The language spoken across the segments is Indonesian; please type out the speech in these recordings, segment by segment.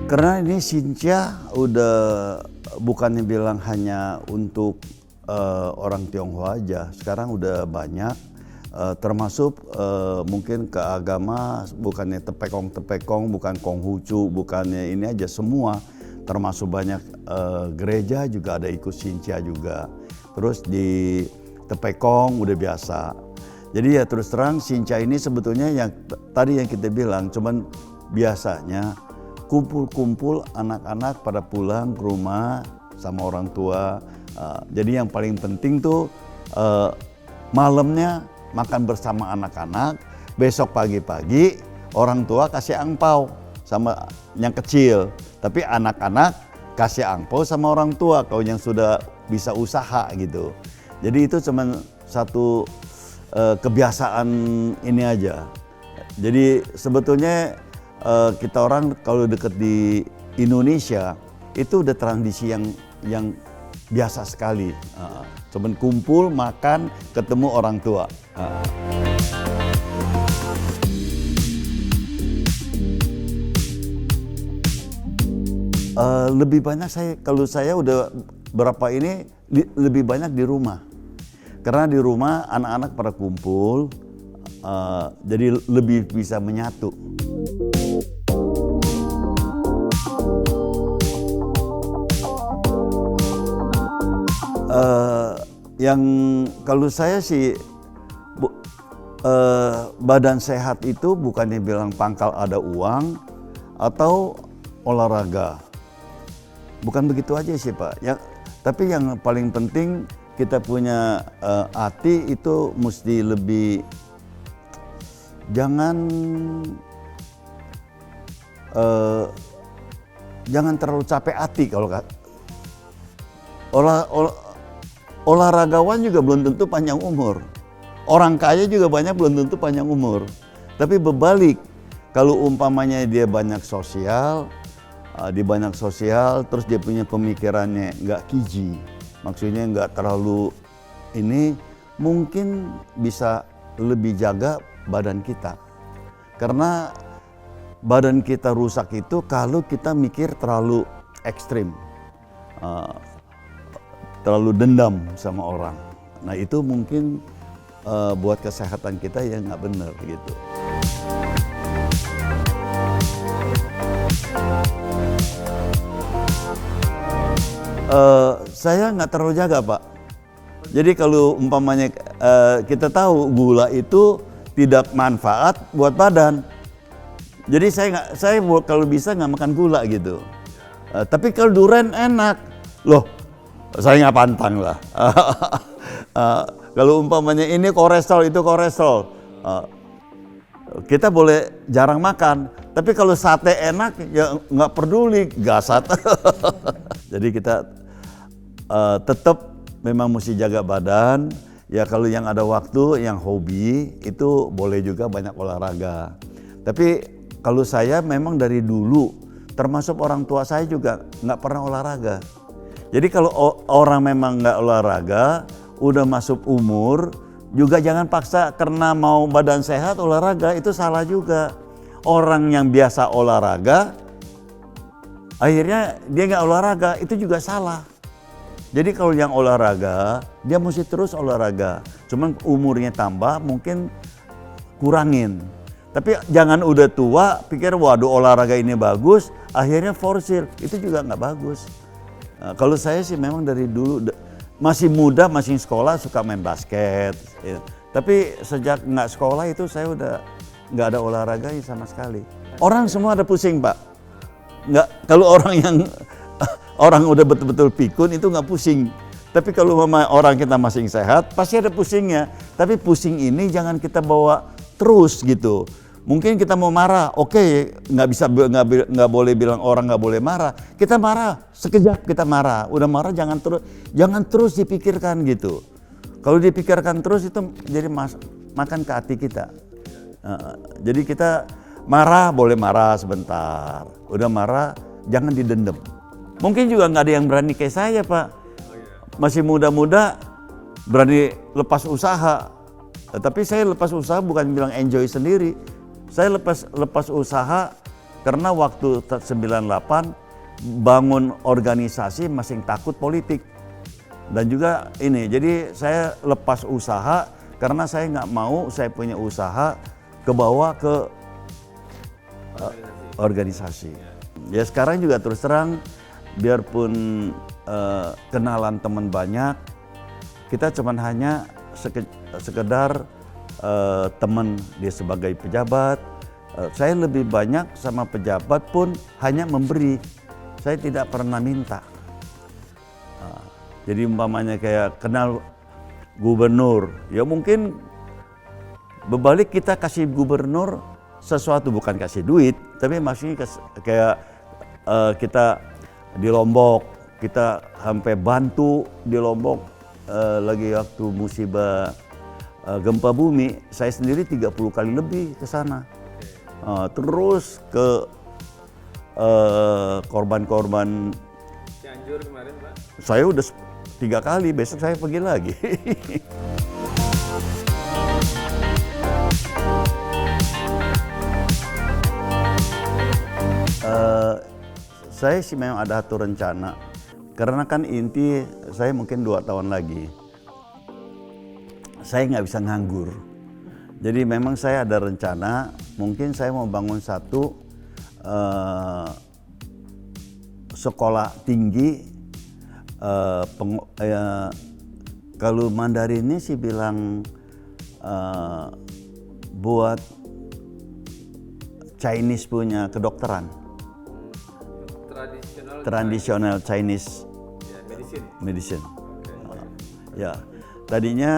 Karena ini Xinjia udah bukannya bilang hanya untuk orang Tionghoa aja, sekarang udah banyak, termasuk mungkin ke agama, bukannya tepekong, bukan Konghucu, bukannya ini aja, semua, termasuk banyak gereja juga ada ikut Xinjia juga. Terus di tepekong udah biasa. Jadi ya terus terang Xinjia ini sebetulnya yang tadi yang kita bilang, cuman biasanya kumpul-kumpul anak-anak pada pulang ke rumah sama orang tua. Jadi yang paling penting tuh malamnya makan bersama anak-anak, besok pagi-pagi orang tua kasih angpau sama yang kecil. Tapi anak-anak kasih angpau sama orang tua kalau yang sudah bisa usaha gitu. Jadi itu cuma satu kebiasaan ini aja. Jadi sebetulnya kita orang kalau dekat di Indonesia itu udah tradisi yang biasa sekali. Cuman kumpul, makan, ketemu orang tua. Lebih banyak kalau saya udah berapa ini lebih banyak di rumah. Karena di rumah anak-anak pada kumpul, jadi lebih bisa menyatu. Yang kalau saya sih badan sehat itu bukannya bilang pangkal ada uang atau olahraga, bukan begitu aja sih Pak. Tapi yang paling penting kita punya hati itu mesti lebih, jangan terlalu capek hati. Kalau olahragawan juga belum tentu panjang umur. Orang kaya juga banyak belum tentu panjang umur. Tapi berbalik, kalau umpamanya dia banyak sosial, terus dia punya pemikirannya nggak kiji, maksudnya nggak terlalu ini, mungkin bisa lebih jaga badan kita. Karena badan kita rusak itu kalau kita mikir terlalu ekstrim. Terlalu dendam sama orang. Nah itu mungkin buat kesehatan kita yang nggak benar gitu. Saya nggak terlalu jaga Pak. Jadi kalau umpamanya kita tahu gula itu tidak manfaat buat badan. Jadi saya kalau bisa nggak makan gula gitu. Tapi kalau durian enak, loh. Saya nggak pantang lah. Kalau umpamanya ini kolesterol, itu kolesterol, kita boleh jarang makan. Tapi kalau sate enak, ya nggak peduli, gasat. Jadi kita tetap memang mesti jaga badan. Ya kalau yang ada waktu, yang hobi, itu boleh juga banyak olahraga. Tapi kalau saya memang dari dulu, termasuk orang tua saya juga nggak pernah olahraga. Jadi kalau orang memang nggak olahraga, udah masuk umur, juga jangan paksa karena mau badan sehat olahraga, itu salah juga. Orang yang biasa olahraga, akhirnya dia nggak olahraga, itu juga salah. Jadi kalau yang olahraga, dia mesti terus olahraga. Cuman umurnya tambah, mungkin kurangin. Tapi jangan udah tua, pikir waduh olahraga ini bagus, akhirnya forsir, itu juga nggak bagus. Nah, kalau saya sih memang dari dulu masih muda, masih sekolah suka main basket. Ya. Tapi sejak nggak sekolah itu saya udah nggak ada olahraga sama sekali. Orang semua ada pusing Pak. Nggak, kalau orang udah betul-betul pikun itu nggak pusing. Tapi kalau orang kita masih sehat pasti ada pusingnya. Tapi pusing ini jangan kita bawa terus gitu. Mungkin kita mau marah, oke, nggak boleh bilang orang nggak boleh marah. Kita marah, sekejap kita marah. Udah marah jangan terus dipikirkan gitu. Kalau dipikirkan terus itu jadi makan ke hati kita. Jadi kita marah boleh marah sebentar. Udah marah jangan didendam. Mungkin juga nggak ada yang berani kayak saya Pak. Masih muda-muda berani lepas usaha. Tapi saya lepas usaha bukan bilang enjoy sendiri. Saya lepas usaha Karena waktu 98 bangun organisasi masih takut politik. Dan juga ini, jadi saya lepas usaha karena saya nggak mau saya punya usaha kebawa ke organisasi. Ya sekarang juga terus terang, biarpun kenalan teman banyak, kita cuman hanya sekedar teman dia sebagai pejabat. Saya lebih banyak sama pejabat pun hanya memberi, saya tidak pernah minta. Jadi umpamanya kayak kenal gubernur, ya mungkin berbalik kita kasih gubernur sesuatu, bukan kasih duit, tapi maksudnya kayak kita di Lombok, kita sampai bantu di Lombok lagi waktu musibah gempa bumi, saya sendiri 30 kali lebih ke sana. Terus ke korban-korban Cianjur kemarin, Pak. Saya udah 3 kali, besok saya pergi lagi. Saya sih memang ada satu rencana, karena kan inti saya mungkin 2 tahun lagi, saya nggak bisa nganggur. Jadi memang saya ada rencana, mungkin saya mau bangun satu sekolah tinggi. Kalau Mandarin ini sih bilang buat Chinese punya kedokteran. Tradisional Chinese medicine. Ya, tadinya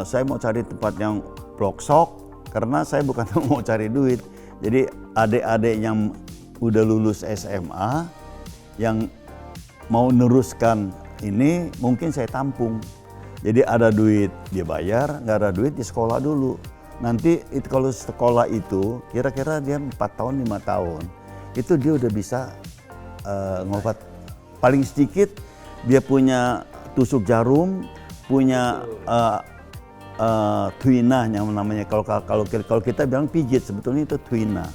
saya mau cari tempat yang pelosok karena saya bukan mau cari duit. Jadi adik-adik yang udah lulus SMA yang mau neruskan ini mungkin saya tampung. Jadi ada duit dia bayar, nggak ada duit di sekolah dulu. Nanti itu kalau sekolah itu kira-kira dia 4 tahun 5 tahun itu dia udah bisa ngobat. Paling sedikit dia punya tusuk jarum, punya tuina yang namanya, kalau kita bilang pijit, sebetulnya itu tuina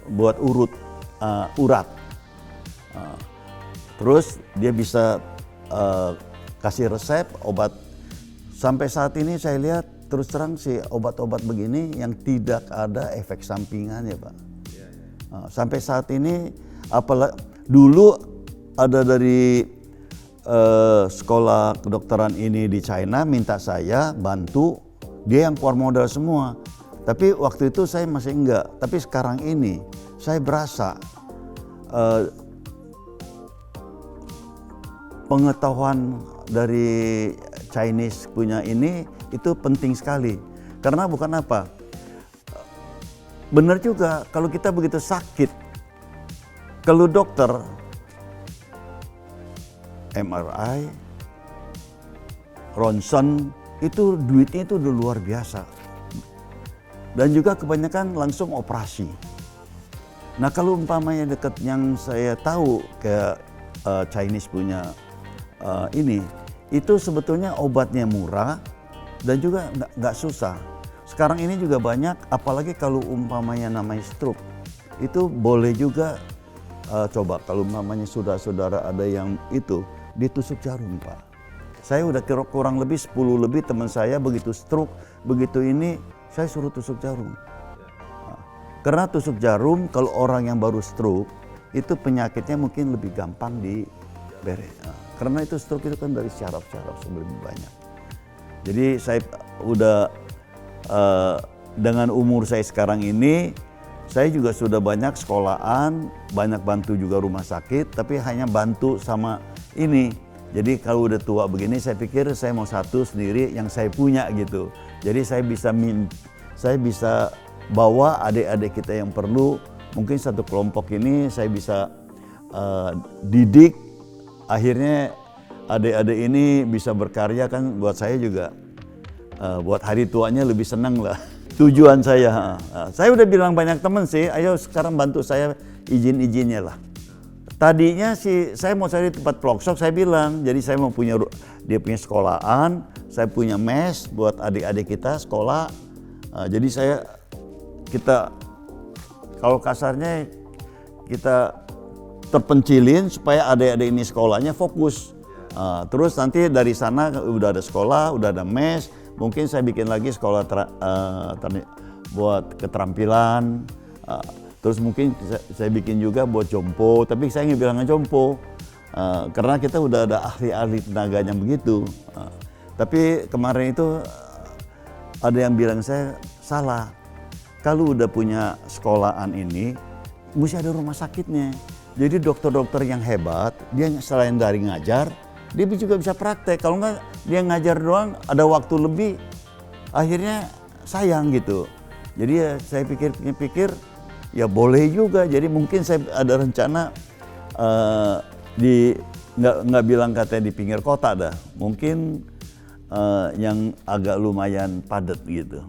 buat urat. Terus dia bisa kasih resep obat. Sampai saat ini saya lihat terus terang sih obat-obat begini yang tidak ada efek sampingannya, Pak. Sampai saat ini, apalagi dulu ada dari sekolah kedokteran ini di China minta saya bantu, dia yang keluar modal semua. Tapi waktu itu saya masih enggak. Tapi sekarang ini saya berasa pengetahuan dari Chinese punya ini itu penting sekali. Karena bukan apa, benar juga kalau kita begitu sakit, kalau dokter MRI, ronsen itu duitnya itu udah luar biasa. Dan juga kebanyakan langsung operasi. Nah kalau umpamanya dekat yang saya tahu kayak Chinese punya ini, itu sebetulnya obatnya murah dan juga nggak susah. Sekarang ini juga banyak, apalagi kalau umpamanya namanya stroke, itu boleh juga coba kalau umpamanya saudara-saudara ada yang itu ditusuk jarum, Pak. Saya udah kurang lebih 10 lebih teman saya begitu stroke, begitu ini saya suruh tusuk jarum. Karena tusuk jarum kalau orang yang baru stroke itu penyakitnya mungkin lebih gampang diberes. Karena itu stroke itu kan dari syaraf-syaraf lebih banyak. Jadi saya udah dengan umur saya sekarang ini, saya juga sudah banyak sekolahan, banyak bantu juga rumah sakit, tapi hanya bantu sama ini. Jadi kalau udah tua begini, saya pikir saya mau satu sendiri yang saya punya gitu. Jadi saya bisa bawa adik-adik kita yang perlu, mungkin satu kelompok ini saya bisa didik, akhirnya adik-adik ini bisa berkarya, kan buat saya juga, buat hari tuanya lebih senang lah. Tujuan saya. Saya udah bilang banyak teman sih, ayo sekarang bantu saya izin-izinnya lah. Tadinya sih saya mau cari tempat pelosok, saya bilang, jadi saya mau punya, dia punya sekolahan, saya punya mes buat adik-adik kita sekolah. Jadi kita kalau kasarnya kita terpencilin supaya adik-adik ini sekolahnya fokus. Terus nanti dari sana udah ada sekolah, udah ada mes, mungkin saya bikin lagi sekolah buat keterampilan. Terus mungkin saya bikin juga buat jompo, tapi saya nggak bilangnya jompo. Karena kita udah ada ahli-ahli tenaganya begitu. Tapi kemarin itu ada yang bilang saya salah. Kalau udah punya sekolahan ini, mesti ada rumah sakitnya. Jadi dokter-dokter yang hebat, dia selain dari ngajar, dia juga bisa praktek. Kalau nggak dia ngajar doang, ada waktu lebih, akhirnya sayang gitu. Jadi ya saya pikir ya boleh juga. Jadi mungkin saya ada rencana nggak bilang katanya di pinggir kota dah. Mungkin yang agak lumayan padat gitu.